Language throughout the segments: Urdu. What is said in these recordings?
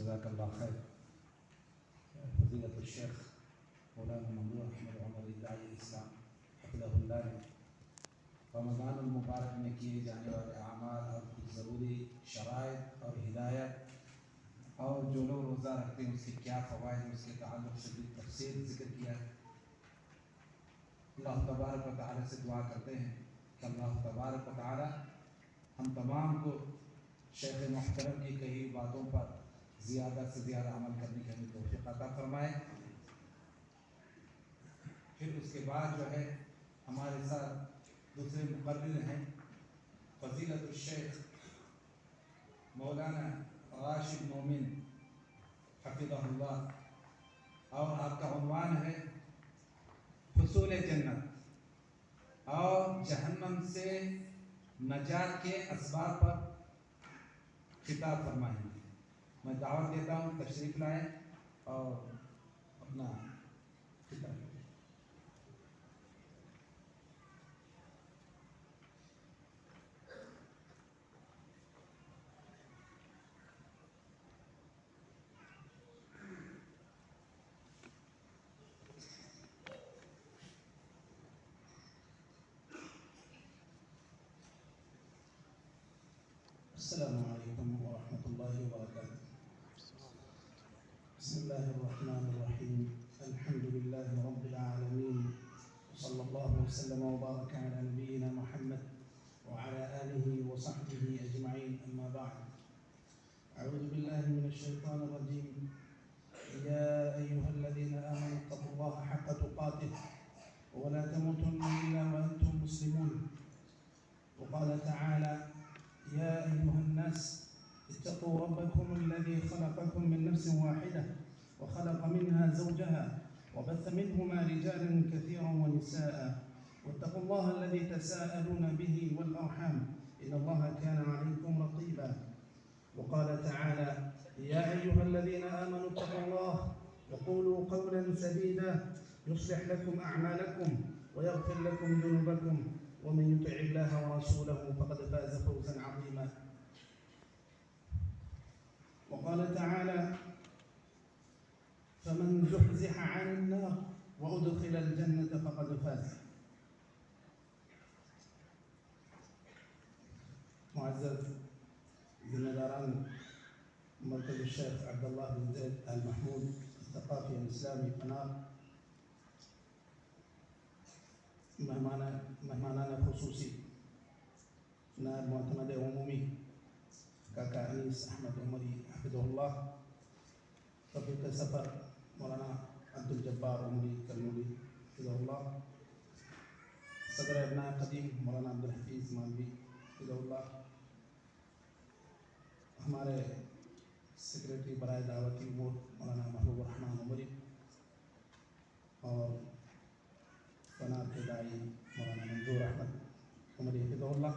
جزاک اللہ خیر. فضیلت الشیخ مولانا ممدوح احمد عمری داعی اسلام حفظہ اللہ نے رمضان المبارک میں کیے جانے والے اعمال اور کچھ ضروری شرائط اور ہدایت اور جو لوگ روزہ رکھتے ہیں اس کے کیا فوائد، اس کے تعلق سے بھی تفصیل ذکر کیا ہے. اللہ تبارک و تعالی سے دعا کرتے ہیں کہ اللہ تبارک و تعالی ہم تمام کو شیخ محترم کی کہی باتوں پر زیادہ سے زیادہ عمل کرنے کی ہمیں توفیق عطا فرمائے. پھر اس کے بعد جو ہے ہمارے ساتھ دوسرے مقرر ہیں فضیلت الشیخ مولانا راشد مومن حفظہ اللہ، اور آپ کا عنوان ہے حصول جنت اور جہنم سے نجات کے اسباب پر خطاب فرمائیں گے. میں دعوت دیتا ہوں تشریف لائیں اور اپنا خطاب کریں. السلام علیکم ورحمۃ اللہ وبرکاتہ. بسم اللہ الرحمن الرحیم. الحمد للہ رب العالمین، صلی اللہ وسلم وبارک علی نبینا محمد وعلى آلہ وصحبہ اجمعین. اما بعد، اعوذ باللہ من الشیطان الرجیم. یا ایہا الذین آمنوا اتقوا اللہ حق تقاته ولا تموتن الا وانتم مسلمون. وقال تعالى يا أيها الناس اتقوا ربكم الذي خلقكم من نفس واحدة وخلق منها زوجها وبث منهما رجالا كثيرا ونساء واتقوا الله الذي تساءلون به والأرحام إن الله كان عليكم رقيبا. وقال تعالى يا أيها الذين آمنوا اتقوا الله وقولوا قولا سديدا يصلح لكم أعمالكم ويغفر لكم ذنوبكم ومن يطع الله ورسوله فقد فاز فوزا عظيما. وقال تعالى فمن زحزح عن النار وأدخل الجنة فقد فاز. معزز ذمہ داران مرکز الشیخ عبداللہ بن زید المحمود الثقافی الاسلامی پناہ، مہمانان خصوصی نائب معتمد عمومی کاکا انیس احمد عمری حفظہ اللہ، رفیق سفر مولانا عبدالجبار عمری کرمولی حفظہ اللہ، صدر ابناء قدیم مولانا عبدالحفیظ مالوی حفظہ اللہ، ہمارے سیکریٹری برائے دعوتی امور مولانا محبوب الرحمن عمری، اور پناہ کے داعی مولانا منظور احمد عمری حفظہ اللہ.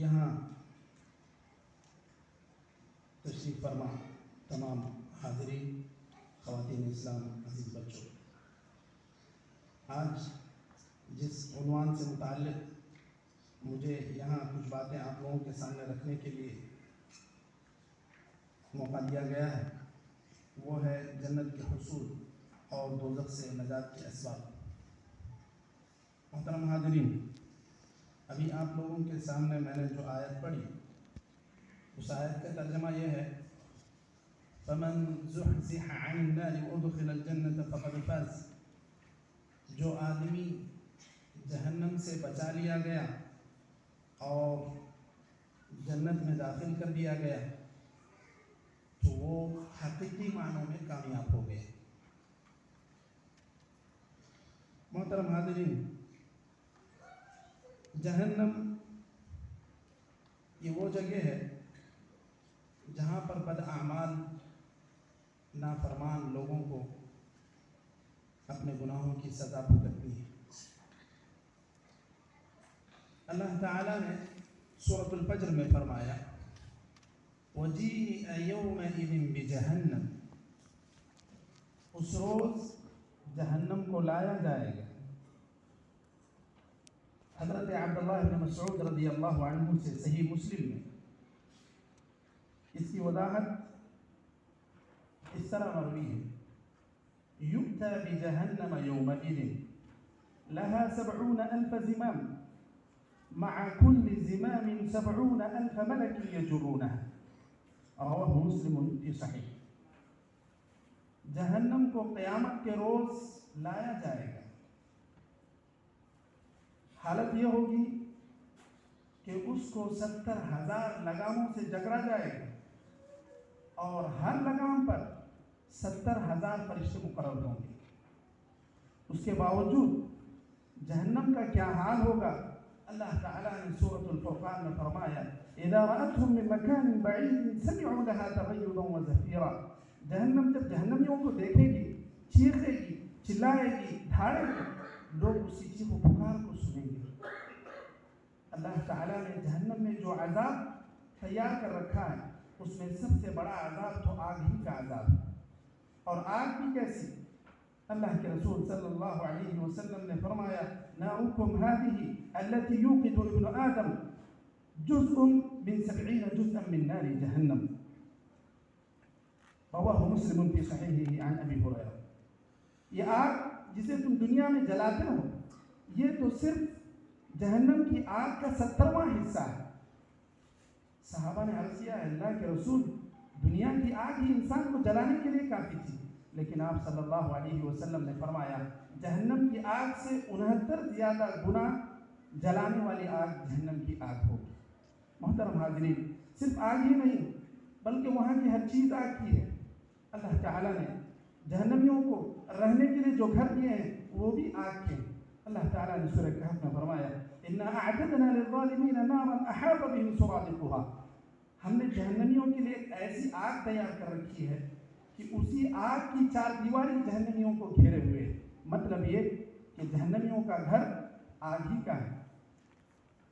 یہاں تشریف فرما تمام حاضرین، خواتین اسلام، عزیز بچوں، آج جس عنوان سے متعلق مجھے یہاں کچھ باتیں آپ لوگوں کے سامنے رکھنے کے لیے موقع دیا گیا ہے، وہ ہے جنت کے حصول اور دوزخ سے نجات کے اسباب. محترم حاضرین، ابھی آپ لوگوں کے سامنے میں نے جو آیت پڑھی، اس آیت کا ترجمہ یہ ہے فَمَنْ زُحْزِحَ عَنِ النَّارِ وَأُدْخِلَ الْجَنَّةَ فَقَدْ فَازَ. جو آدمی جہنم سے بچا لیا گیا اور جنت میں داخل کر دیا گیا تو وہ حقیقی معنوں میں کامیاب ہو گئے. محترم حاضرین، جہنم یہ وہ جگہ ہے جہاں پر بد اعمال نافرمان لوگوں کو اپنے گناہوں کی سزا بھگتنی ہے. اللہ تعالیٰ نے سورۃ الفجر میں فرمایا وَجِيءَ يَوْمَئِذٍ بِجَهَنَّمَ. اس روز جہنم کو لایا جائے گا. حضرت عبداللہ بن مسعود رضی اللہ عنہ سے صحیح مسلم میں اس کی وضاحت اس طرح مروی ہے، یؤتی بجہنم یومئذ لها 70,000 زمام مع كل زمام 70,000 ملك يجرونها، رواه مسلم فی صحیح۔ جہنم کو قیامت کے روز لایا جائے گا، حالت یہ ہوگی کہ اس کو 70,000 لگاموں سے جکڑا جائے گا اور ہر لگام پر 70,000 فرشتے مقرر ہوں گے۔ اس کے باوجود جہنم کا کیا حال ہوگا؟ اللہ تعالیٰ نے سورۃ الفرقان میں فرمایا اذا رأتهم من مكان بعيد سمعوا لها تغيظا وزفيرا، جہنم جب جہنمیوں کو دیکھے گی، چیخے گی، چلائے گی، دھاڑے گی، لوگ اسی چیخ و پکار کو سنیں گے۔ اللہ تعالیٰ نے جہنم میں جو عذاب تیار کر رکھا ہے اس میں سب سے بڑا عذاب تو آگ ہی کا عذاب ہے۔ اور آگ بھی کیسی؟ اللہ کے رسول صلی اللہ علیہ وسلم نے فرمایا نارکم هذه التي يوقد ابن آدم جزء من 70 جزءا من نار جہنم، رواہ مسلم فی صحیحہ عن ابی ہریرہ۔ یہ آگ جسے تم دنیا میں جلاتے ہو یہ تو صرف جہنم کی آگ کا 70واں حصہ ہے۔ صحابہ نے عرض کیا اللہ کے رسول دنیا کی آگ ہی انسان کو جلانے کے لیے کافی تھی، لیکن آپ صلی اللہ علیہ وسلم نے فرمایا جہنم کی آگ سے 69 زیادہ گنا جلانے والی آگ جہنم کی آگ ہوگی۔ محترم حاضرین، صرف آگ ہی نہیں بلکہ وہاں کی ہر چیز آگ کی ہے۔ اللہ تعالیٰ نے جہنمیوں کو رہنے کے لیے جو گھر دیے ہیں وہ بھی آگ کے ہیں۔ اللہ تعالیٰ نے سورہ کہف میں فرمایا اِنَّا أَعْتَدْنَا لِلظَّالِمِينَ نَارًا أَحَاطَ بِهِمْ سُرَادِقُهَا، ہم نے جہنمیوں کے لیے ایک ایسی آگ تیار کر رکھی ہے کہ اسی آگ کی 4 دیواری جہنمیوں کو گھیرے ہوئے ہے۔ مطلب یہ کہ جہنمیوں کا گھر آگ ہی کا ہے۔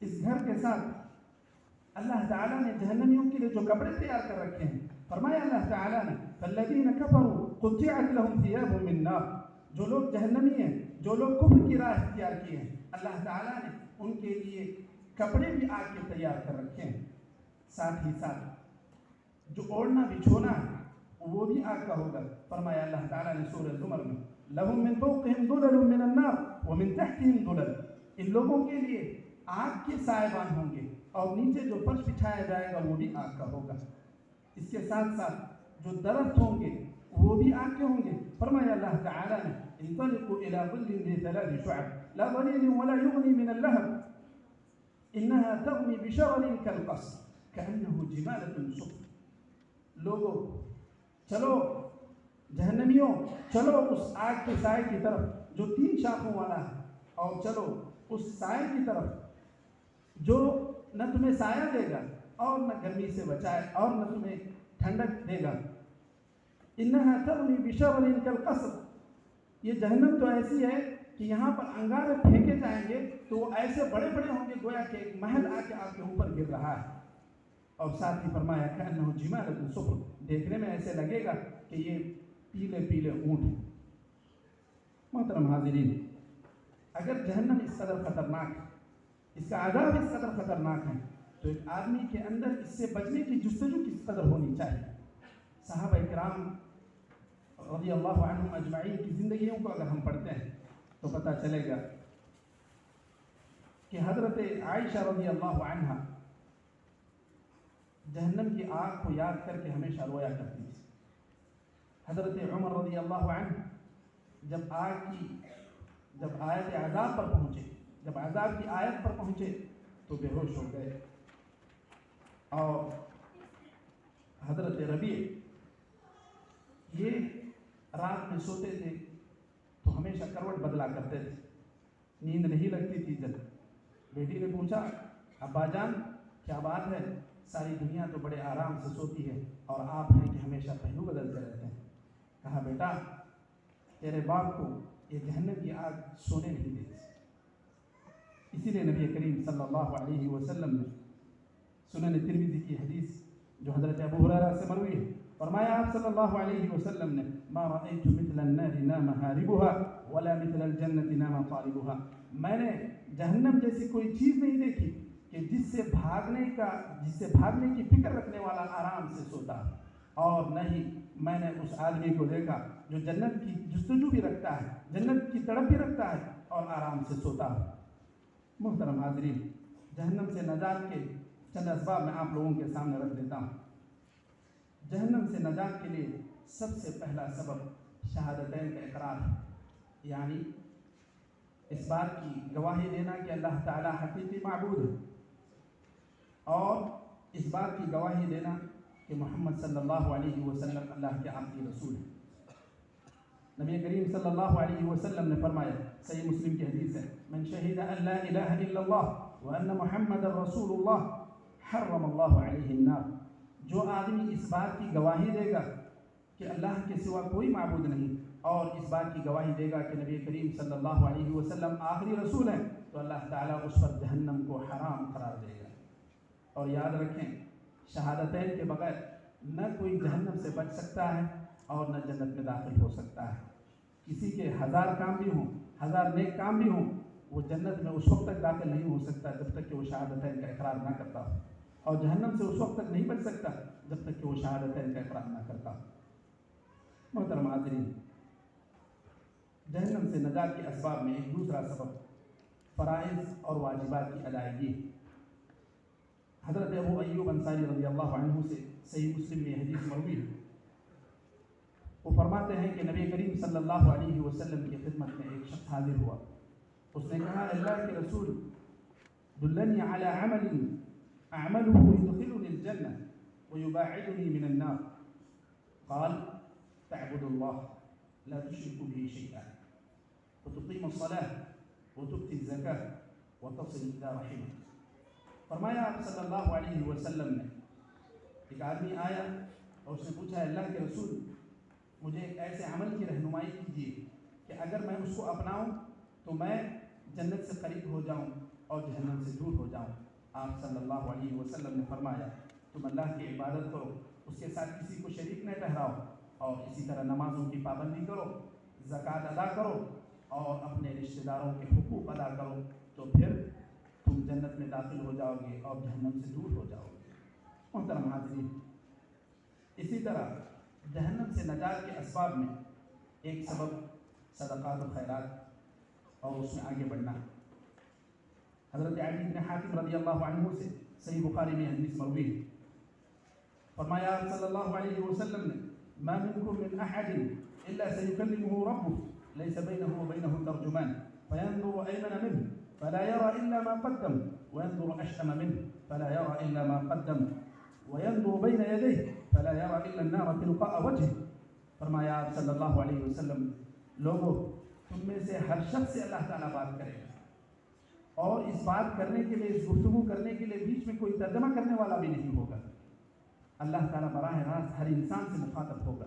اس گھر کے ساتھ اللہ تعالیٰ نے جہنمیوں کے لیے جو کپڑے تیار کر رکھے ہیں، فرمایا اللہ تعالیٰ نے فَالَّذِينَ كَفَرُوا قُطِّعَتْ لَهُمْ ثِيَابٌ مِّن نَّارٍ، جو لوگ جہنمی ہیں، جو لوگ کفر کی راہ اختیار کیے ہیں، اللہ تعالیٰ نے ان کے لیے کپڑے بھی آگ کے تیار کر رکھے ہیں۔ ساتھ ہی ساتھ جو اوڑھنا بچھونا ہے وہ بھی آگ کا ہوگا۔ فرمایا اللہ تعالیٰ نے سورہ زمر میں لَهُم مِّن فَوْقِهِمْ ظُلَلٌ مِّنَ النَّارِ وَمِن تَحْتِهِمْ ظُلَلٌ، ان لوگوں کے لیے آگ کے سائبان ہوں گے اور نیچے جو فرش بچھایا جائے گا وہ بھی آگ کا ہوگا۔ اس کے ساتھ ساتھ جو درخت ہوں گے وہ بھی آگ کے ہوں گے۔ فرمایا اللہ تعالیٰ نے انطلقوا إلى ظل ذي 3 شعب لا ظليل ولا يغني من اللهب إنها ترمي بشرر كالقصر كأنه جمالة صفر، لوگو چلو جہنمیوں چلو اس آگ کے سائے کی طرف جو 3 شاخوں والا ہے، اور چلو اس سائے کی طرف جو نہ تمہیں سایہ دے گا اور نہ گرمی سے بچائے اور نہ تمہیں ٹھنڈک دے گا۔ انہا ترمی بشرر کالقصر، یہ جہنم تو ایسی ہے کہ یہاں پر انگارے پھینکے جائیں گے تو وہ ایسے بڑے بڑے ہوں گے گویا کہ ایک محل آ کے آپ کے اوپر گر رہا ہے۔ اور ساتھ ہی فرمایا کأنہ جمالۃ صفر، دیکھنے میں ایسے لگے گا کہ یہ پیلے پیلے اونٹ ہیں۔ محترم حاضرین، اگر جہنم اس قدر خطرناک ہے، اس کا عذاب اس قدر خطرناک ہے، تو ایک آدمی کے اندر اس سے بچنے کی جستجو کس قدر ہونی چاہیے۔ صحابہ کرام رضی اللہ عنہم اجمعین کی زندگیوں کو اگر ہم پڑھتے ہیں تو پتہ چلے گا کہ حضرت عائشہ رضی اللہ عنہا جہنم کی آگ کو یاد کر کے ہمیشہ رویا کرتی تھی۔ حضرت عمر رضی اللہ عنہ جب آیت عذاب پر پہنچے، جب عذاب کی آیت پر پہنچے تو بے ہوش ہو گئے۔ اور حضرت ربیع یہ رات میں سوتے تھے تو ہمیشہ کروٹ بدلا کرتے تھے، نیند نہیں لگتی تھی۔ جب بیٹی نے پوچھا ابا جان کیا بات ہے، ساری دنیا تو بڑے آرام سے سوتی ہے اور آپ ہیں کہ ہمیشہ پہلو بدلتے رہتے ہیں۔ کہا بیٹا تیرے باپ کو یہ جہنم کی آگ سونے نہیں دیتی۔ اسی لیے نبی کریم صلی اللہ علیہ وسلم نے سنن ترمذی کی حدیث جو حضرت ابو ہریرہ سے مروی ہے، فرمایا آپ صلی اللہ علیہ وسلم نے ما رأيت مثل النار نام هاربها ولا مثل الجنة نام طالبها، میں نے جہنم جیسی کوئی چیز نہیں دیکھی کہ جس سے بھاگنے کی فکر رکھنے والا آرام سے سوتا، اور نہ ہی میں نے اس آدمی کو دیکھا جو جنت کی جستجو بھی رکھتا ہے، جنت کی تڑپ بھی رکھتا ہے اور آرام سے سوتا۔ محترم حاضرین، جہنم سے نجات کے چند اسباب میں آپ لوگوں کے سامنے رکھ دیتا ہوں۔ جہنم سے نجات کے لیے سب سے پہلا سبب شہادتین کا اقرار ہے، یعنی اس بات کی گواہی دینا کہ اللہ تعالیٰ حقیقی معبود ہے، اور اس بات کی گواہی دینا کہ محمد صلی اللہ علیہ وسلم اللہ کے آخری رسول ہیں۔ نبی کریم صلی اللہ علیہ وسلم نے فرمایا، صحیح مسلم کی حدیث ہے، من شہد ان لا الہ الا اللہ وان محمد رسول اللہ حرم اللہ علیہ النار۔ جو آدمی اس بات کی گواہی دے گا کہ اللہ کے سوا کوئی معبود نہیں، اور اس بات کی گواہی دے گا کہ نبی کریم صلی اللہ علیہ وسلم آخری رسول ہیں، تو اللہ تعالیٰ اس پر جہنم کو حرام قرار دے گا۔ اور یاد رکھیں، شہادتین کے بغیر نہ کوئی جہنم سے بچ سکتا ہے اور نہ جنت میں داخل ہو سکتا ہے۔ کسی کے 1000 کام بھی ہوں، 1000 نیک کام بھی ہوں، وہ جنت میں اس وقت تک داخل نہیں ہو سکتا جب تک کہ وہ شہادتین کا اقرار نہ کرتا ہو، اور جہنم سے اس وقت تک نہیں بچ سکتا جب تک کہ وہ شہادتین کا اقرار نہ کرتا ہو۔ محترم حاضرین، جہنم سے نجات کے اسباب میں ایک دوسرا سبب فرائض اور واجبات کی ادائیگی۔ حضرت ابو ایوب انصاری رضی اللہ عنہ سے صحیح مسلم میں حدیث مروی ہے، وہ فرماتے ہیں کہ نبی کریم صلی اللہ علیہ وسلم کی خدمت میں ایک شخص حاضر ہوا۔ اس نے کہا، اللہ کے رسول، دلنی علی عمل اعمله يدخلني الجنة ويباعدني من النار۔ قال، تعبد الله لا تشرك به شيئا وتقيم الصلاة وتؤتي الزكاة وتصل إلى رحمك۔ فرمایا آپ صلی اللہ علیہ وسلم نے، ایک آدمی آیا اور اس نے پوچھا، اللہ کے رسول، مجھے ایک ایسے عمل کی رہنمائی کیجیے کہ اگر میں اس کو اپناؤں تو میں جنت سے قریب ہو جاؤں اور جہنم سے دور ہو جاؤں۔ آپ صلی اللہ علیہ وسلم نے فرمایا، تم اللہ کی عبادت کرو، اس کے ساتھ کسی کو شریک نہ ٹھہراؤ، اور اسی طرح نمازوں کی پابندی کرو، زکوٰۃ ادا کرو، اور اپنے رشتہ داروں کے حقوق ادا کرو، تو پھر تم جنت میں داخل ہو جاؤ گے اور جہنم سے دور ہو جاؤ گے۔ محترم حاضرین، اسی طرح جہنم سے نجات کے اسباب میں ایک سبب صدقات و خیرات اور اس میں آگے بڑھنا۔ حضرت علی بن حاتم رضی اللہ عنہ سے صحیح بخاری میں حدیث مروی ہے، فرمایا صلی اللہ علیہ وسلم نے، ما منکم من احد الا سيكلمه ربه ليس بينه وبينه ترجمان فينظر ايمن منه فلا يرى الا ما قدم وينظر اشأم منه فلا يرى الا ما قدم وينظر بين يديه فلا يرى الا النار تلقاء وجهه۔ فرمایا آپ صلی اللہ علیہ وسلم، لوگوں، تم میں سے ہر شخص سے اللہ تعالیٰ بات کرے گا، اور اس بات کرنے کے لیے، اس گفتگو کرنے کے لیے بیچ میں کوئی ترجمہ کرنے والا بھی نہیں ہوگا۔ اللہ تعالیٰ براہ راست ہر انسان سے مخاطب ہوگا۔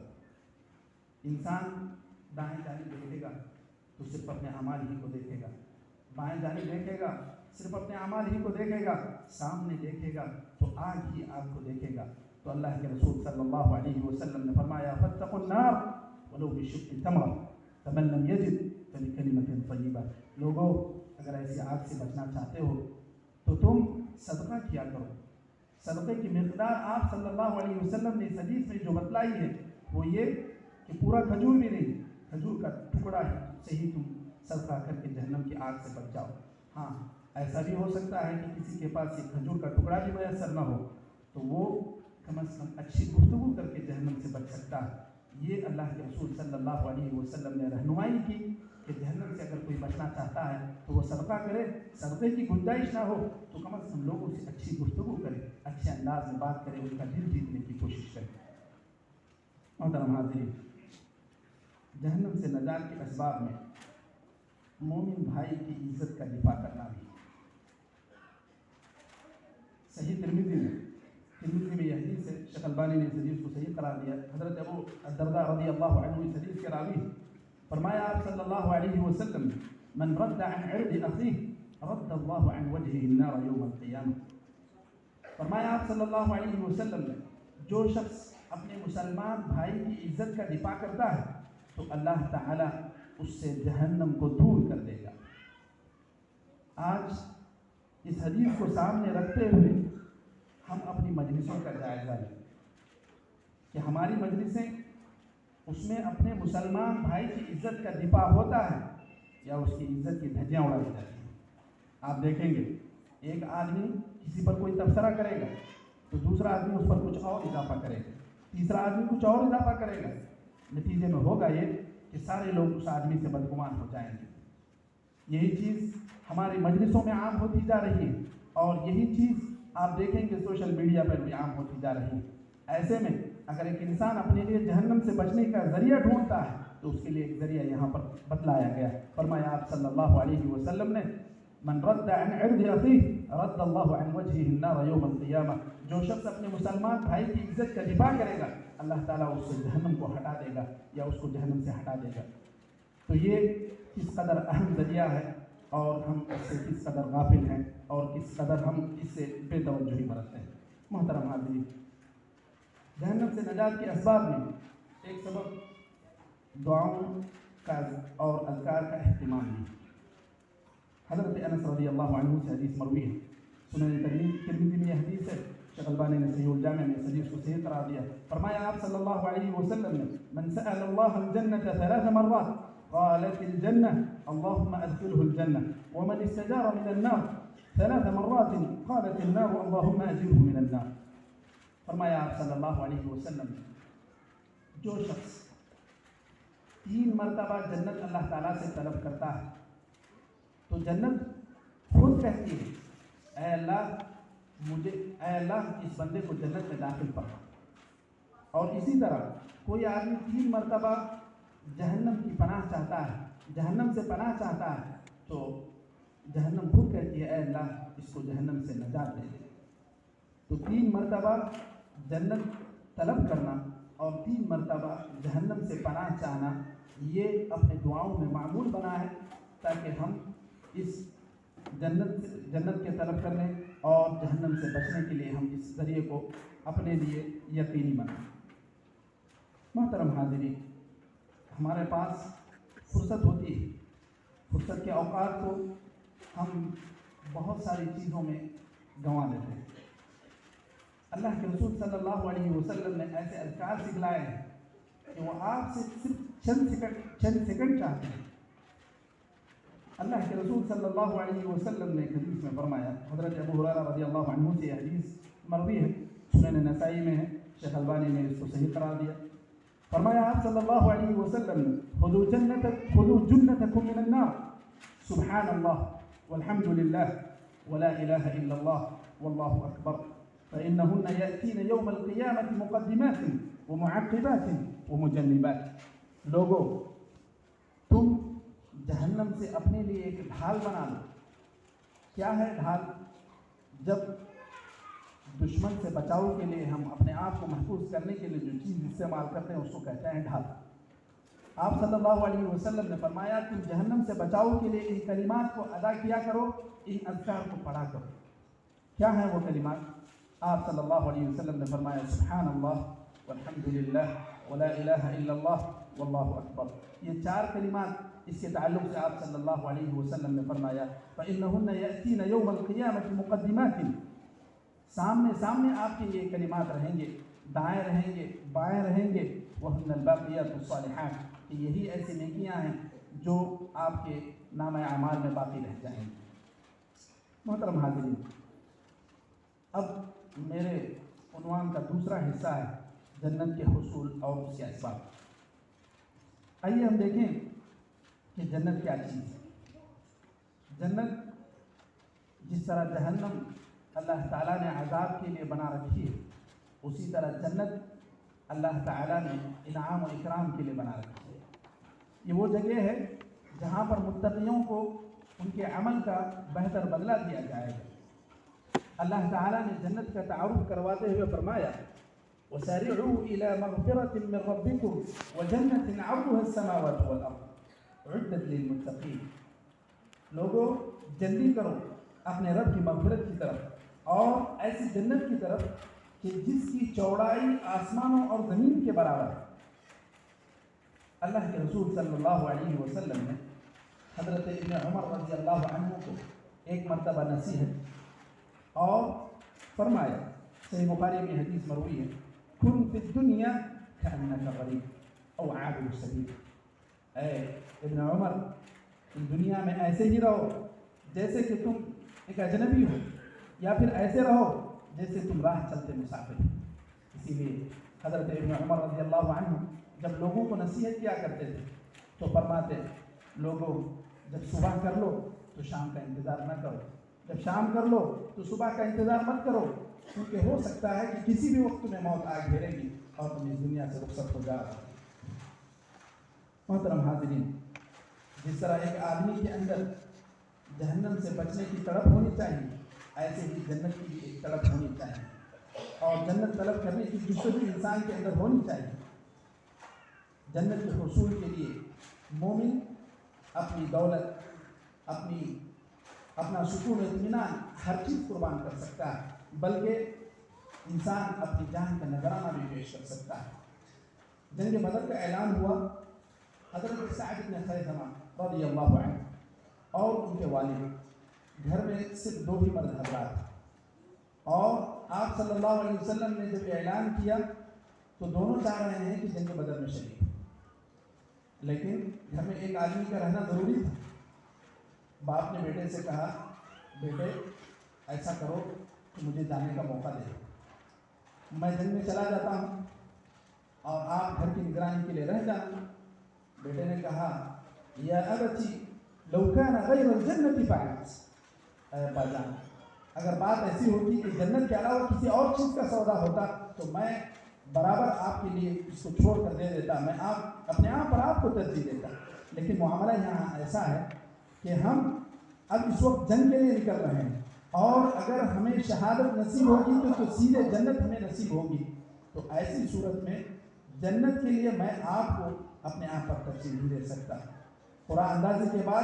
انسان دائیں جانب دیکھے گا تو صرف اپنے اعمال ہی کو دیکھے گا، بائیں جانب دیکھے گا صرف اپنے اعمال ہی کو دیکھے گا، سامنے دیکھے گا تو آگ ہی آگ کو دیکھے گا۔ تو اللہ کے رسول صلی اللہ علیہ وسلم نے فرمایا، فاتقوا النار ولو بشق تمرة فمن لم يجد فبكلمة طیبہ۔ لوگوں، اگر ایسی آگ سے بچنا چاہتے ہو تو تم صدقہ کیا کرو۔ صدقے کی مقدار آپ صلی اللہ علیہ وسلم نے اس حدیث میں جو بتلائی ہے وہ یہ کہ پورا کھجور بھی نہیں، کھجور کا ٹکڑا ہے سے ہی تم صدقہ کر کے جہنم کی آگ سے بچ جاؤ۔ ہاں، ایسا بھی ہو سکتا ہے کہ کسی کے پاس ایک کھجور کا ٹکڑا بھی میسر نہ ہو تو وہ کم از کم اچھی گفتگو کر کے جہنم سے بچ سکتا ہے۔ یہ اللہ کے رسول صلی اللہ علیہ وسلم نے رہنمائی کی کہ جہنم سے اگر کوئی بچنا چاہتا ہے تو وہ صدقہ کرے، صدقے کی گنجائش نہ ہو تو کم از کم لوگوں سے اچھی گفتگو کرے، اچھے انداز میں بات کرے، ان کا دل جیتنے کی کوشش کرے۔ محترم حاضرین، جہنم سے نجات کے اسباب میں مومن بھائی کی عزت کا دفاع کرنا بھی۔ صحیح ترمذی میں یہ حدیث ہے، شیخ البانی نے اس حدیث کو صحیح قرار دیا۔ حضرت ابو الدرداء رضی اللہ عنہ اس حدیث کے راوی، فرمایا آپ صلی اللہ علیہ وسلم، من رد عن عرض اخیہ رد اللہ عن وجهه النار یوم القیامہ۔ فرمایا آپ صلی اللہ علیہ وسلم نے، جو شخص اپنے مسلمان بھائی کی عزت کا دفاع کرتا ہے تو اللہ تعالیٰ اس سے جہنم کو دور کر دے گا۔ آج اس حدیث کو سامنے رکھتے ہوئے ہم اپنی مجلسوں کا جائزہ لیں کہ ہماری مجلسیں اس میں اپنے مسلمان بھائی کی عزت کا دفاع ہوتا ہے یا اس کی عزت کی دھجیاں اڑائی جاتی ہیں۔ آپ دیکھیں گے ایک آدمی کسی پر کوئی تبصرہ کرے گا تو دوسرا آدمی اس پر کچھ اور اضافہ کرے گا، تیسرا آدمی کچھ اور اضافہ کرے گا، نتیجے میں ہوگا یہ کہ سارے لوگ اس آدمی سے بدگمان ہو جائیں گے۔ یہی چیز ہماری مجلسوں میں عام ہوتی جا رہی ہے اور یہی چیز آپ دیکھیں گے سوشل میڈیا پر بھی عام ہوتی جا رہی ہے۔ ایسے میں اگر ایک انسان اپنے لیے جہنم سے بچنے کا ذریعہ ڈھونڈتا ہے تو اس کے لیے ایک ذریعہ یہاں پر بتلایا گیا۔ فرمایا آپ صلی اللہ علیہ وسلم نے من رد عن عرض اخیہ رد اللہ عن وجهہ النار یوم القیامہ، جو شخص اپنے مسلمان بھائی کی عزت کا دفاع کرے گا اللہ تعالیٰ اس سے جہنم کو ہٹا دے گا یا اس کو جہنم سے ہٹا دے گا۔ تو یہ کس قدر اہم ذریعہ ہے اور ہم اس سے کس قدر غافل ہیں اور کس قدر ہم اس سے بے توجہی برتتے ہیں۔ محترم حاضرین، جہنم سے نجات کے اسباب میں ایک سبب دعاؤں کا اور اذکار کا اہتمام ہے۔ حضرت انس رضی اللہ عنہ سے حدیث مروی ہے، سنن ترمذی میں یہ حدیث ہے، شیخ البانی نے صحیح الجامع میں اس حدیث کو صحیح قرار دیا۔ فرمایا آپ صلی اللہ علیہ وسلم نے من سأل اللہ الجنة 3 مرات قالت الجنة اللهم ادخله الجنة ومن استجار من النار 3 مرات قالت النار اللهم اجره من النار۔ فرمایا آپ صلی اللہ علیہ وسلم جو شخص 3 مرتبہ جنت اللہ تعالیٰ سے طلب کرتا ہے تو جنت خود کہتی ہے اے اللہ اس بندے کو جنت میں داخل فرما۔ اور اسی طرح کوئی آدمی 3 مرتبہ جہنم کی پناہ چاہتا ہے، جہنم سے پناہ چاہتا ہے تو جہنم خود کہتی ہے اے اللہ اس کو جہنم سے نجات دے دے۔ تو 3 مرتبہ جنت طلب کرنا اور 3 مرتبہ جہنم سے پناہ چاہنا یہ اپنے دعاؤں میں معمول بنا ہے تاکہ ہم اس جنت کے طلب کرنے اور جہنم سے بچنے کے لیے ہم اس ذریعے کو اپنے لیے یقینی بنائیں۔ محترم حاضرین، ہمارے پاس فرصت ہوتی ہے، فرصت کے اوقات کو ہم بہت ساری چیزوں میں گنوا دیتے ہیں۔ اللہ کے رسول صلی اللہ علیہ وسلم نے ایسے اذکار سکھلائے ہیں کہ وہ آپ سے صرف چند سیکنڈ چاہتے ہیں۔ اللہ کے رسول صلی اللہ علیہ وسلم نے حدیث میں فرمایا، حضرت ابو ہریرہ رضی اللہ عنہ سے حدیث مروی ہے، سنن نسائی میں ہے، شیخ البانی نے اس کو صحیح قرار دیا۔ فرمایا آپ صلی اللہ علیہ وسلم نے خذوا جنتکم من النار سبحان اللہ والحمد للہ ولا الہ الا اللہ واللہ اکبر فإنہن یأتین یوم القیامة مقدمات ومعقبات ومجنبات۔ لوگو تم جہنم سے اپنے لیے ایک ڈھال بنا لو۔ کیا ہے ڈھال؟ جب دشمن سے بچاؤ کے لیے ہم اپنے آپ کو محفوظ کرنے کے لیے جو چیز استعمال کرتے ہیں اس کو کہتے ہیں ڈھال۔ آپ صلی اللہ علیہ وسلم نے فرمایا تم جہنم سے بچاؤ کے لیے ان کلمات کو ادا کیا کرو، ان اذکار کو پڑھا کرو۔ کیا ہیں وہ کلمات؟ آپ صلی اللہ علیہ وسلم نے فرمایا سبحان اللہ والحمد للہ ولا الہ الا اللہ واللہ اکبر۔ یہ 4 کلمات اس کے تعلق سے آپ صلی اللہ علیہ وسلم نے فرمایا فإنہن یأتین یوم القیامة مقدمات، سامنے آپ کے یہ کلمات رہیں گے، دائیں رہیں گے، بائیں رہیں گے، وہن الباقیات الصالحات، کہ یہی ایسی نیکیاں ہیں جو آپ کے نامہ اعمال میں باقی رہ جائیں گی۔ محترم حاضرین، اب میرے عنوان کا دوسرا حصہ ہے جنت کے حصول اور اس کے اسباب۔ آئیے ہم دیکھیں کہ جنت کیا چیز ہے۔ جنت جس طرح جہنم اللہ تعالیٰ نے عذاب کے لیے بنا رکھی ہے، اسی طرح جنت اللہ تعالیٰ نے انعام و اکرام کے لیے بنا رکھی ہے۔ یہ وہ جگہ ہے جہاں پر متقیوں کو ان کے عمل کا بہتر بدلہ دیا جائے گا۔ اللہ تعالیٰ نے جنت کا تعارف کرواتے ہوئے فرمایا وَسَارِعُوا إِلَى مَغْفِرَةٍ مِّن رَّبِّكُمْ وَجَنَّةٍ عَرْضُهَا السَّمَاوَاتُ وَالْأَرْضُ أُعِدَّتْ لِلْمُتَّقِينَ۔ لوگو جلدی کرو اپنے رب کی مغفرت کی طرف اور ایسی جنت کی طرف کہ جس کی چوڑائی آسمانوں اور زمین کے برابر ہے۔ اللہ کے رسول صلی اللہ علیہ وسلم نے حضرت ابن عمر رضی اللہ عنہ کو ایک مرتبہ نصیحت اور فرمایا، صحیح بخاری میں حدیث مروی ہے، کن فی الدنیا کأنک غریب او عابر سبیل، اے ابن عمر تم دنیا میں ایسے ہی رہو جیسے کہ تم ایک اجنبی ہو، یا پھر ایسے رہو جیسے تم راہ چلتے مسافر ہو۔ اسی لیے حضرت ابن عمر رضی اللہ عنہ جب لوگوں کو نصیحت کیا کرتے تھے تو فرماتے، لوگوں جب صبح کر لو تو شام کا انتظار نہ کرو، جب شام کر لو تو صبح کا انتظار مت کرو، کیونکہ ہو سکتا ہے کہ کسی بھی وقت تمہیں موت آ گھیرے گی اور تم اس دنیا سے رخصت ہو جا رہے ہو۔ محترم حاضرین، جس طرح ایک آدمی کے اندر جہنم سے بچنے کی تڑپ ہونی چاہیے، ایسے ہی جنت کی بھی ایک تڑپ ہونی چاہیے، اور جنت طلب کرنے کی جرات بھی انسان کے اندر ہونی چاہیے۔ جنت کے حصول کے لیے مومن اپنی دولت، اپنا سکون و اطمینان ہر چیز قربان کر سکتا ہے، بلکہ انسان اپنی جان کا نذرانہ بھی پیش کر سکتا ہے۔ جنگ بدر کا اعلان ہوا، حضرت سعد بن خیثمہ رضی اللہ عنہ اور ان کے والد، گھر میں صرف 2 ہی مرد حضرات، اور آپ صلی اللہ علیہ وسلم نے جب اعلان کیا تو دونوں چاہ رہے ہیں کہ جنگ بدر میں شریک، لیکن گھر میں ایک آدمی کا رہنا ضروری تھا۔ باپ نے بیٹے سے کہا، بیٹے ایسا کرو کہ مجھے جانے کا موقع دے، میں جنگ میں چلا جاتا ہوں اور آپ گھر کی نگرانی کے لیے رہ جانا۔ بیٹے نے کہا، یا ابتی لو کان غیر الجنت فعلت، اے ابا جان اگر بات ایسی ہوتی کہ جنت کے علاوہ کسی اور چیز کا سودا ہوتا تو میں برابر آپ کے لیے اس کو چھوڑ کر دے دیتا، میں اپنے آپ پر آپ کو ترجیح دیتا، لیکن معاملہ یہاں ایسا ہے کہ ہم اب اس وقت جنگ کے لیے نکل رہے ہیں، اور اگر ہمیں شہادت نصیب ہوگی تو سیدھے جنت ہمیں نصیب ہوگی، تو ایسی صورت میں جنت کے لیے میں آپ کو اپنے آپ پر ترجیح نہیں دے سکتا۔ پورا اندازے کے بعد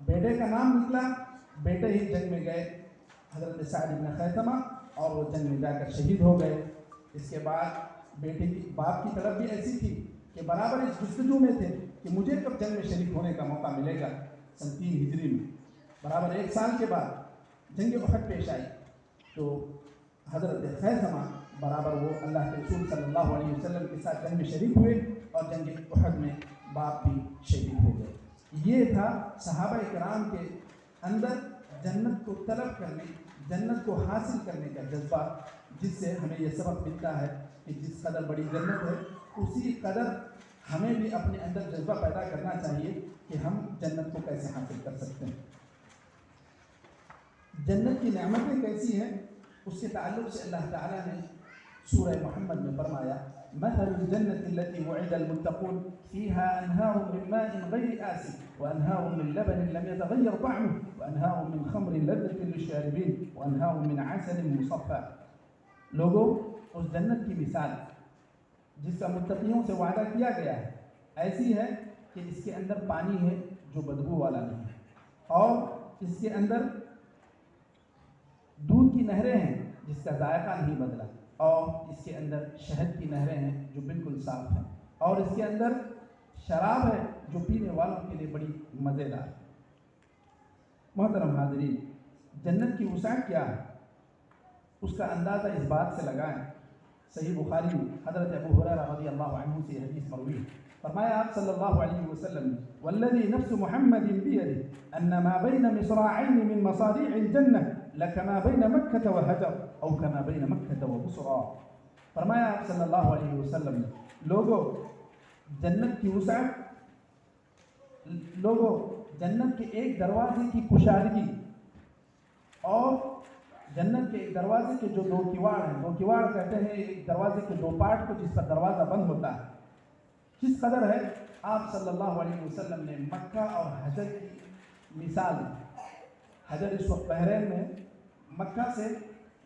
بیٹے کا نام نکلا، بیٹے ہی جنگ میں گئے، حضرت سعد بن خیثمہ، اور وہ جنگ میں جا کر شہید ہو گئے۔ اس کے بعد بیٹے کی باپ کی طرف بھی ایسی تھی کہ برابر اس جستجو میں تھے کہ مجھے کب جنگ میں شریک ہونے کا موقع ملے گا۔ 3 ہجری میں برابر 1 سال کے بعد جنگ احد پیش آئی، تو حضرت خیثمہ برابر وہ اللہ کے رسول صلی اللہ علیہ وسلم کے ساتھ جنگ میں شریک ہوئے، اور جنگ احد میں باپ بھی شہید ہو گئے۔ یہ تھا صحابہ کرام کے اندر جنت کو طلب کرنے، جنت کو حاصل کرنے کا جذبہ، جس سے ہمیں یہ سبق ملتا ہے کہ جس قدر بڑی جنت ہے اسی قدر ہمیں بھی اپنے اندر جذبہ پیدا کرنا چاہیے کہ ہم جنت کو کیسے حاصل کر سکتے ہیں۔ جنت کی نعمتیں کیسی ہیں، اس کے تعلق سے اللہ تعالیٰ نے سورہ محمد میں فرمایا، مثل الجنة التي وعد المتقون فيها أنهار من ماء غير آسن وأنهار من لبن لم يتغير طعمه وأنهار من خمر لذة للشاربين وأنهار من عسل مصفى۔ لوگوں، اس جنت کی مثال جس کا متقیوں سے وعدہ کیا گیا ہے ایسی ہے کہ اس کے اندر پانی ہے جو بدبو والا نہیں ہے، اور اس کے اندر دودھ کی نہریں ہیں جس کا ذائقہ نہیں بدلا، اور اس کے اندر شہد کی نہریں ہیں جو بالکل صاف ہیں، اور اس کے اندر شراب ہے جو پینے والوں کے لیے بڑی مزیدار ہے۔ محترم حاضرین، جنت کی وسعت کیا ہے اس کا اندازہ اس بات سے لگائیں۔ صحیح بخاری میں حضرت ابو ہریرہ رضی اللہ عنہ سے حدیث مروی ہے، فرمایا آپ صلی اللہ علیہ وسلم، والذی نفس محمد بیدہ ان ما بین مصراعین من مصاريع الجنہ لکما بین مکہ و حجر او کما بین مکہ و بصرا۔ فرمایا آپ صلی اللہ علیہ وسلم، لوگوں جنت کی وسعت، لوگوں جنت کے ایک دروازے کی کشادگی اور جنت کے ایک دروازے کے جو 2 کواڑ ہیں، 2 کواڑ کہتے ہیں ایک دروازے کے 2 پارٹ کو جس پر دروازہ بند ہوتا ہے، کس قدر ہے آپ صلی اللہ علیہ وسلم نے مکہ اور حجر کی مثال دی۔ حجر اس وقت بحرین میں، مکہ سے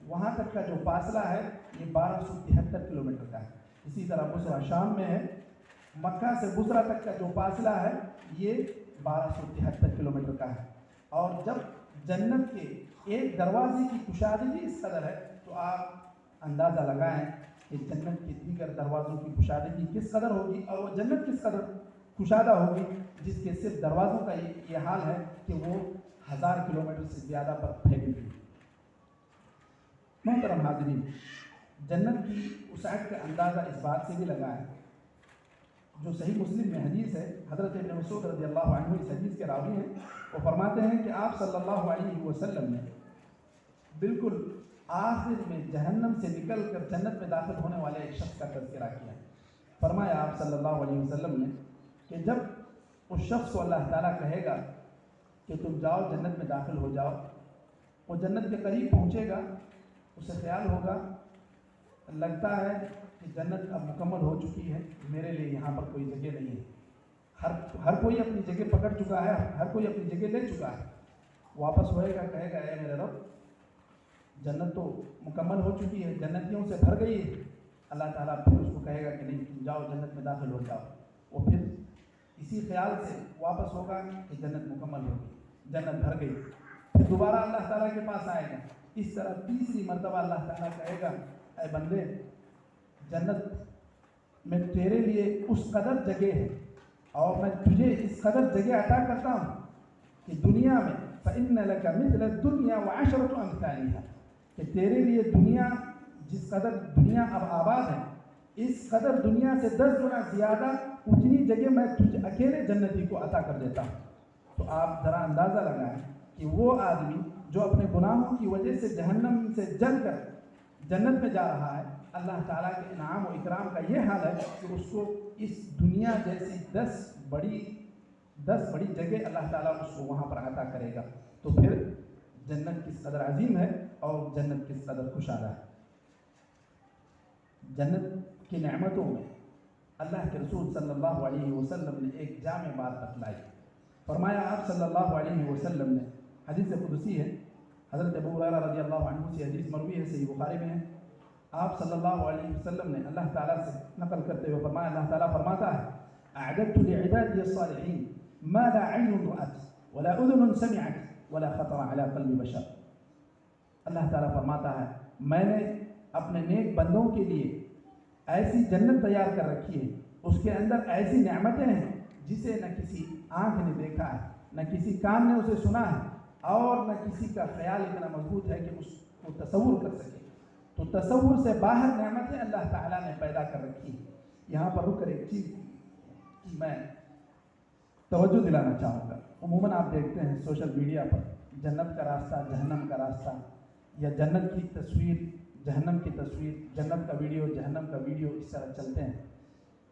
وہاں تک کا جو فاصلہ ہے یہ 1273 کلومیٹر کا ہے۔ اسی طرح بصرہ شام میں ہے، مکہ سے بصرہ تک کا جو فاصلہ ہے یہ 1273 کلومیٹر کا ہے، اور جب جنت کے ایک دروازے کی کشادگی اس قدر ہے تو آپ اندازہ لگائیں کہ جنت کے دیگر دروازوں کی کشادگی کس قدر ہوگی، اور وہ جنت کس قدر کشادہ ہوگی جس کے صرف دروازوں کا یہ حال ہے کہ وہ 1000 کلومیٹر سے زیادہ پر پھیلی ہوئی۔ محترم حاضرین، جنت کی وسعت کا اندازہ اس بات سے بھی لگا ہے، جو صحیح مسلم میں حدیث ہے، حضرت ابن مسعود رضی اللہ عنہ اس حدیث کے راوی ہیں، وہ فرماتے ہیں کہ آپ صلی اللہ علیہ وسلم نے بالکل آخر میں جہنم سے نکل کر جنت میں داخل ہونے والے ایک شخص کا تذکرہ کیا۔ فرمایا آپ صلی اللہ علیہ وسلم نے کہ جب اس شخص کو اللہ تعالیٰ کہے گا کہ تم جاؤ جنت میں داخل ہو جاؤ، وہ جنت کے قریب پہنچے گا، اسے خیال ہوگا، لگتا ہے کہ جنت اب مکمل ہو چکی ہے، میرے لیے یہاں پر کوئی جگہ نہیں ہے، ہر کوئی اپنی جگہ پکڑ چکا ہے، ہر کوئی اپنی جگہ لے چکا ہے۔ واپس ہوئے گا، کہے گا اے میرے رب، جنت تو مکمل ہو چکی ہے، جنتیوں سے بھر گئی ہے۔ اللہ تعالیٰ پھر اس کو کہے گا کہ نہیں، تم جاؤ جنت میں داخل ہو جاؤ۔ وہ پھر اسی خیال سے واپس ہوگا کہ جنت مکمل ہوگی، جنت بھر گئی، پھر دوبارہ اللہ تعالیٰ کے پاس آئے گا۔ اس طرح تیسری مرتبہ اللہ تعالیٰ کہے گا اے بندے، جنت میں تیرے لیے اس قدر جگہ ہے اور میں تجھے اس قدر جگہ عطا کرتا ہوں کہ دنیا میں فَإِنَّ لَكَ مِثْلَ الدُّنْيَا وَعَشْرَةُ أَمْثَالِهَا، کہ تیرے لیے دنیا، جس قدر دنیا اب آباد ہے، اس قدر دنیا سے 10 گنا زیادہ اتنی جگہ میں تجھے اکیلے جنتی کو عطا کر دیتا ہوں۔ تو آپ ذرا اندازہ لگائیں کہ وہ آدمی جو اپنے گناہوں کی وجہ سے جہنم سے جل کر جنت میں جا رہا ہے، اللہ تعالیٰ کے انعام و اکرام کا یہ حال ہے کہ اس کو اس دنیا جیسی 10 بڑی جگہ اللہ تعالیٰ اس کو وہاں پر عطا کرے گا۔ تو پھر جنت کس قدر عظیم ہے اور جنت کس قدر خوشادہ ہے۔ جنت کی نعمتوں میں اللہ کے رسول صلی اللہ علیہ وسلم نے ایک جامع بات بتلائی۔ فرمایا آپ صلی اللہ علیہ وسلم نے، حدیث قدسی ہے، حضرت ابو ہریرہ رضی اللہ عنہ سے حدیث مروی ہے، صحیح بخاری میں ہے، آپ صلی اللہ علیہ وسلم نے اللہ تعالیٰ سے نقل کرتے ہوئے فرمایا، اللہ تعالیٰ فرماتا ہے اعددت لعبادی الصالحین ما لا عین رأت ولا اذن سمعت ولا خطر على قلب بشر۔ اللہ تعالیٰ فرماتا ہے میں نے اپنے نیک بندوں کے لیے ایسی جنت تیار کر رکھی ہے، اس کے اندر ایسی نعمتیں ہیں جسے نہ کسی آنکھ نے دیکھا ہے، نہ کسی کان نے اسے سنا ہے، اور نہ کسی کا خیال اتنا مضبوط ہے کہ اس کو تصور کر سکے۔ تو تصور سے باہر نعمتیں اللہ تعالیٰ نے پیدا کر رکھی ہیں۔ یہاں پر رک کر ایک چیز کی میں توجہ دلانا چاہوں گا۔ عموماً آپ دیکھتے ہیں سوشل میڈیا پر جنت کا راستہ، جہنم کا راستہ، یا جنت کی تصویر، جہنم کی تصویر، جنت کا ویڈیو، جہنم کا ویڈیو، اس طرح چلتے ہیں۔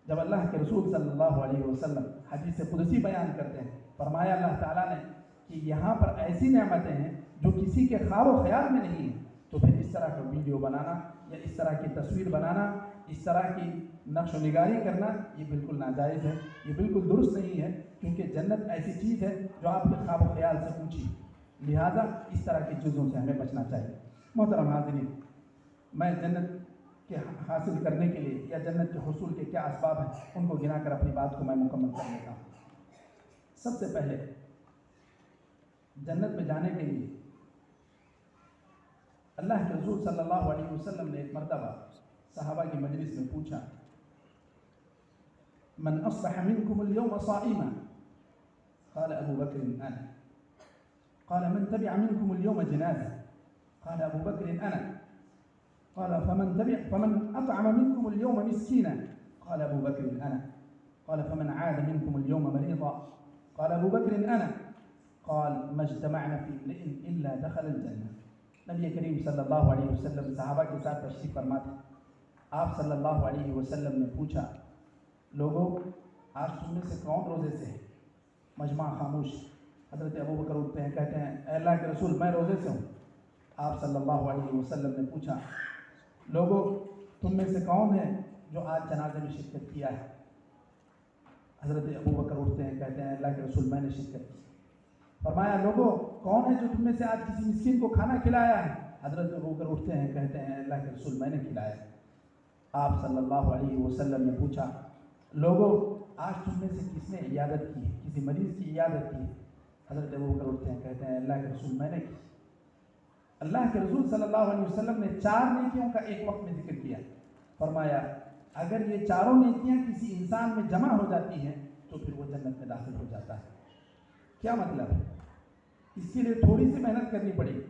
جب اللہ کے رسول صلی اللہ علیہ وسلم حدیث قدسی بیان کرتے ہیں، فرمایا اللہ تعالیٰ نے کہ یہاں پر ایسی نعمتیں ہیں جو کسی کے خواب و خیال میں نہیں ہیں، تو پھر اس طرح کا ویڈیو بنانا یا اس طرح کی تصویر بنانا، اس طرح کی نقش و نگاری کرنا، یہ بالکل ناجائز ہے، یہ بالکل درست نہیں ہے، کیونکہ جنت ایسی چیز ہے جو آپ کے خواب و خیال سے اونچی، لہٰذا اس طرح کی چیزوں سے ہمیں بچنا چاہیے۔ محترم حاضرین، میں جنت کے حاصل کرنے کے لیے یا جنت کے حصول کے کیا اسباب ہیں ان کو گنا کر اپنی بات کو میں مکمل کر لیتا ہوں۔ سب سے پہلے جنت میں جانے کے لیے اللہ کے رسول صلی اللہ علیہ وسلم نے ایک مرتبہ صحابہ کی مجلس میں پوچھا، من اصبح منکم اليوم صائما؟ قال ابو بکر انا۔ قال من تبع منکم اليوم جنازہ؟ قال ابو بکر انا۔ قال فمن اطعم منکم اليوم مسکینا؟ قال ابو بکر انا۔ قال فمن عاد منکم اليوم مریضا؟ قال ابو بکر انا۔ قال ما اجتمعنا في امرئ الا دخل الجنہ۔ نبی کریم صلی اللہ علیہ وسلم صحابہ کے ساتھ تشریف فرما تھے۔ آپ صلی اللہ علیہ وسلم نے پوچھا، لوگوں آج تم میں سے کون روزے سے ہے؟ مجمع خاموش۔ حضرت ابو بکر اٹھتے ہیں، کہتے ہیں اے اللہ کے رسول میں روزے سے ہوں۔ آپ صلی اللہ علیہ وسلم نے پوچھا، لوگوں تم میں سے کون ہے جو آج جنازے میں شرکت کیا ہے؟ حضرت ابو بکر اٹھتے ہیں، کہتے ہیں اللہ کے رسول میں نے شرکت کی۔ فرمایا لوگوں کون ہے جو تم میں سے آج کسی مسکین کو کھانا کھلایا ہے؟ حضرت ابو بکر اٹھتے ہیں، کہتے ہیں اللہ کے رسول میں نے کھلایا۔ آپ صلی اللہ علیہ وسلم نے پوچھا، لوگوں آج تم میں سے کس نے عیادت کی ہے، کسی مریض کی عیادت کی ہے؟ حضرت ابو بکر اٹھتے ہیں، کہتے ہیں اللہ کے رسول میں نے کی۔ اللہ کے رسول صلی اللہ علیہ وسلم نے 4 نیکیوں کا ایک وقت میں ذکر کیا۔ فرمایا اگر یہ چاروں نیکیاں کسی انسان میں جمع ہو جاتی ہیں تو پھر وہ جنت میں داخل ہو جاتا ہے۔ کیا مطلب ہے؟ اس کے لیے تھوڑی سی محنت کرنی پڑی.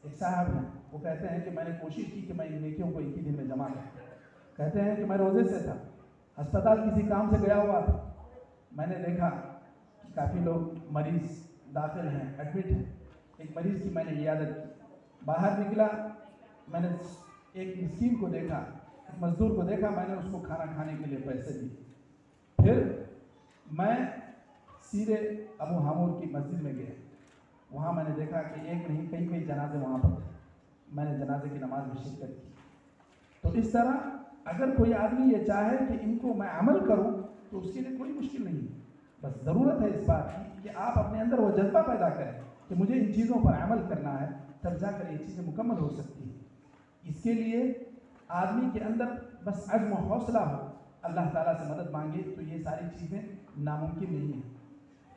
ایک صاحب ہیں, وہ کہتے ہیں کہ میں نے کوشش کی کہ میں ان نیکیوں کو ایک ہی دن میں جمع کروں. کہتے ہیں کہ میں روزے سے تھا, ہسپتال کسی کام سے گیا ہوا تھا, میں نے دیکھا کہ کافی لوگ مریض داخل ہیں, ایڈمٹ ہیں. ایک مریض کی میں نے عیادت کی, باہر نکلا, میں نے ایک مسکین کو دیکھا, ایک مزدور کو دیکھا, میں نے اس کو کھانا کھانے کے لیے پیسے دیے. پھر میں سیدھے ابو حامور کی مسجد میں گیا, وہاں میں نے دیکھا کہ ایک نہیں کئی جنازے وہاں پر تھے, میں نے جنازے کی نماز میں شرکت کی. تو اس طرح اگر کوئی آدمی یہ چاہے کہ ان کو میں عمل کروں تو اس کے لیے کوئی مشکل نہیں, بس ضرورت ہے اس بات کی کہ آپ اپنے اندر وہ جذبہ پیدا کریں کہ مجھے ان چیزوں پر عمل کرنا ہے, تب جا کر یہ چیزیں مکمل ہو سکتی ہیں. اس کے لیے آدمی کے اندر بس عزم و حوصلہ ہو, اللہ تعالیٰ سے مدد مانگے تو یہ ساری چیزیں ناممکن نہیں ہیں.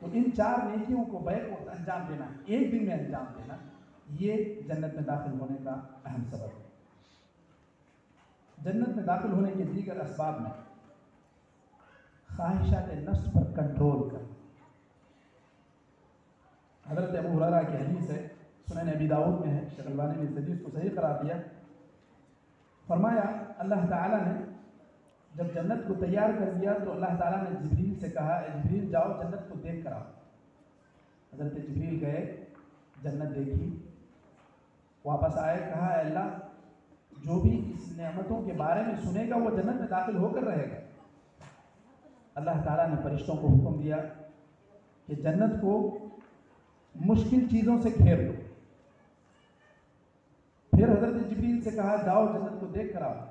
تو ان 4 نیکیوں کو بیک وقت انجام دینا, ایک دن میں انجام دینا, یہ جنت میں داخل ہونے کا اہم سبب ہے. جنت میں داخل ہونے کے دیگر اسباب میں خواہشات نفس پر کنٹرول کرنا. حضرت ابو ہریرہ کی حدیث ہے, سنن ابی داؤد میں ہے, شیخ البانی نے اس حدیث کو صحیح قرار دیا. فرمایا اللہ تعالیٰ نے جب جنت کو تیار کر دیا تو اللہ تعالیٰ نے جبریل سے کہا, اے جبریل جاؤ جنت کو دیکھ کر آؤ. حضرت جبریل گئے, جنت دیکھی, واپس آئے, کہا اے اللہ جو بھی اس نعمتوں کے بارے میں سنے گا وہ جنت میں داخل ہو کر رہے گا. اللہ تعالیٰ نے فرشتوں کو حکم دیا کہ جنت کو مشکل چیزوں سے گھیر دو. پھر حضرت جبریل سے کہا جاؤ جنت کو دیکھ کر آؤ.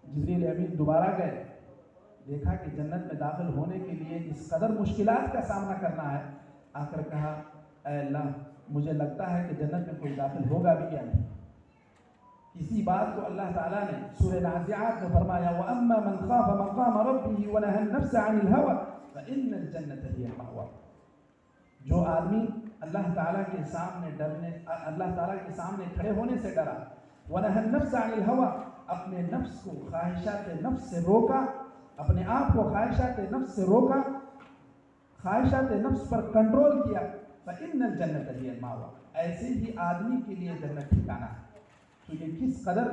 جبریل امین دوبارہ گئے, دیکھا کہ جنت میں داخل ہونے کے لیے اس قدر مشکلات کا سامنا کرنا ہے. آ کر کہا اے اللہ مجھے لگتا ہے کہ جنت میں کوئی داخل ہوگا بھی یا نہیں. اسی بات کو اللہ تعالیٰ نے سورہ نازعات میں فرمایا وَأَمَّا مَنْ خَافَ مَقَامَ رَبِّهِ وَنَهَى النَّفْسَ عَنِ الْهَوَىٰ فَإِنَّ الْجَنَّةَ هِيَ الْمَأْوَىٰ. جو آدمی اللہ تعالیٰ کے سامنے ڈرنے, اللہ تعالیٰ کے سامنے کھڑے ہونے سے ڈرا, وَنَهَى النَّفْسَ عَنِ الْهَوَىٰ, اپنے نفس کو خواہشات نفس سے روکا, اپنے آپ کو خواہشات نفس سے روکا, خواہشات نفس پر کنٹرول کیا, فَإِنَّ الْجَنَّةَ هِيَ الْمَأْوَىٰ, ایسے ہی آدمی کے لیے جنت ٹھکانا ہے. تو یہ کس قدر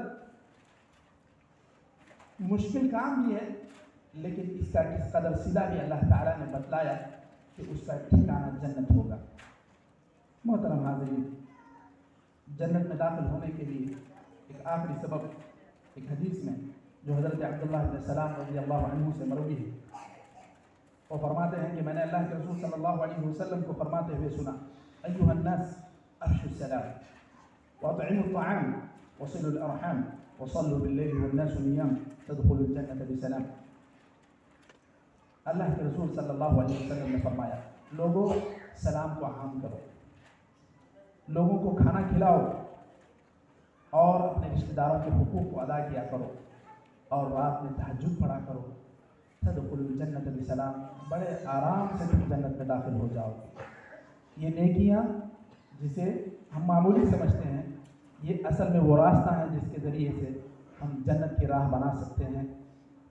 مشکل کام بھی ہے, لیکن اس کا کس قدر صلہ بھی اللہ تعالیٰ نے بتلایا کہ اس کا ٹھکانہ جنت ہوگا. محترم حاضرین, جنت میں داخل ہونے کے لیے ایک آخری سبب ایک حدیث میں جو حضرت عبداللہ بن سلام رضی اللہ عنہ سے مروی ہے, وہ فرماتے ہیں کہ میں نے اللہ کے رسول صلی اللہ علیہ وسلم کو فرماتے ہوئے سنا ایھا الناس افشوا السلام واطعموا الطعام وصلوا الارحام وصلوا باللیل والناس نیام تدخلوا الجنة بسلام. اللہ کے رسول صلی اللہ علیہ وسلم نے فرمایا لوگوں سلام کو عام کرو, لوگوں کو کھانا کھلاؤ اور اپنے رشتہ داروں کے حقوق کو ادا کیا کرو, اور رات میں تہجد پڑھا کرو, تدخلوا الجنة بسلام, بڑے آرام سے تم جنت میں داخل ہو جاؤ. یہ نیکیاں جسے ہم معمولی سمجھتے ہیں, یہ اصل میں وہ راستہ ہے جس کے ذریعے سے ہم جنت کی راہ بنا سکتے ہیں.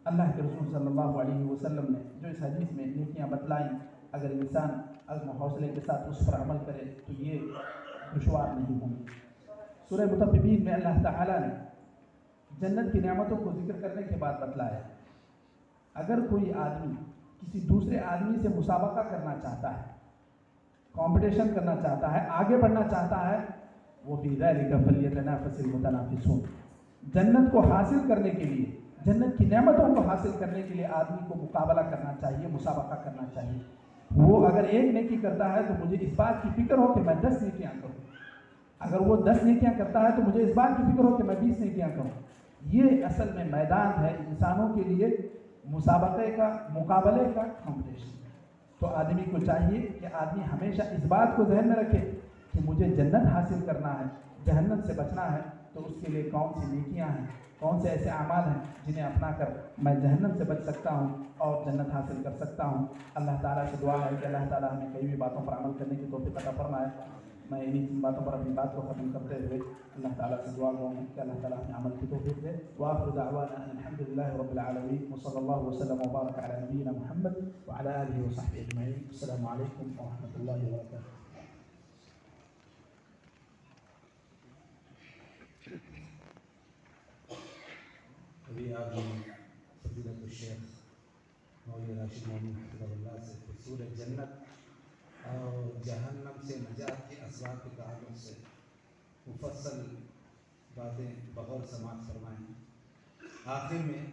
اللہ کے رسول صلی اللہ علیہ وسلم نے جو اس حدیث میں نیکیاں بتلائیں, اگر انسان عزم و حوصلے کے ساتھ اس پر عمل کرے تو یہ دشوار نہیں ہوں گی. سورہ مطففین میں اللہ تعالیٰ نے جنت کی نعمتوں کو ذکر کرنے کے بعد بتلایا اگر کوئی آدمی کسی دوسرے آدمی سے مسابقہ کرنا چاہتا ہے, کمپٹیشن کرنا چاہتا ہے, آگے بڑھنا چاہتا ہے, وہ فی ذلک فلیتنافس المتنافسون, جنت کو حاصل کرنے کے لیے, جنت کی نعمتوں کو حاصل کرنے کے لیے آدمی کو مقابلہ کرنا چاہیے, مسابقہ کرنا چاہیے. وہ اگر ایک نیکی کرتا ہے تو مجھے اس بات کی فکر ہو کہ میں 10 نیکیاں کروں, اگر وہ 10 نیکیاں کرتا ہے تو مجھے اس بات کی فکر ہو کہ میں 20 نیکیاں کروں. یہ اصل میں میدان ہے انسانوں کے لیے مسابقے کا, مقابلے کا, کمپٹیشن. تو آدمی کو چاہیے کہ آدمی ہمیشہ اس بات کو ذہن میں رکھے کہ مجھے جنت حاصل کرنا ہے, جہنم سے بچنا ہے, تو اس کے لیے کون سی نیکیاں ہیں, کون سے ایسے اعمال ہیں جنہیں اپنا کر میں جہنم سے بچ سکتا ہوں اور جنت حاصل کر سکتا ہوں. اللہ تعالیٰ سے دعا ہے کہ اللہ تعالیٰ ہمیں کئی بھی باتوں پر عمل کرنے کی توفیق عطا فرمائے. میں انہیں جن باتوں پر اپنی بات کو ختم کرتے ہوئے اللہ تعالیٰ سے دعا کروں کہ اللہ تعالیٰ ہمیں عمل کی توفیق دے. وآخر دعوانا ان الحمد للہ رب العالمین وصلی اللہ وسلم وبارک علی نبینا محمد وعلی آلہ وصحبہ اجمعین. السلام علیکم ورحمۃ اللہ وبرکاتہ. ابھی آپ نے فضیلت الشیخ مولوی راشد مومن حفظہ اللہ سے حصول جنت اور جہنم سے نجات کے اسباب کے تعلق سے مفصل باتیں بغور سماعت فرمائیں. آخر میں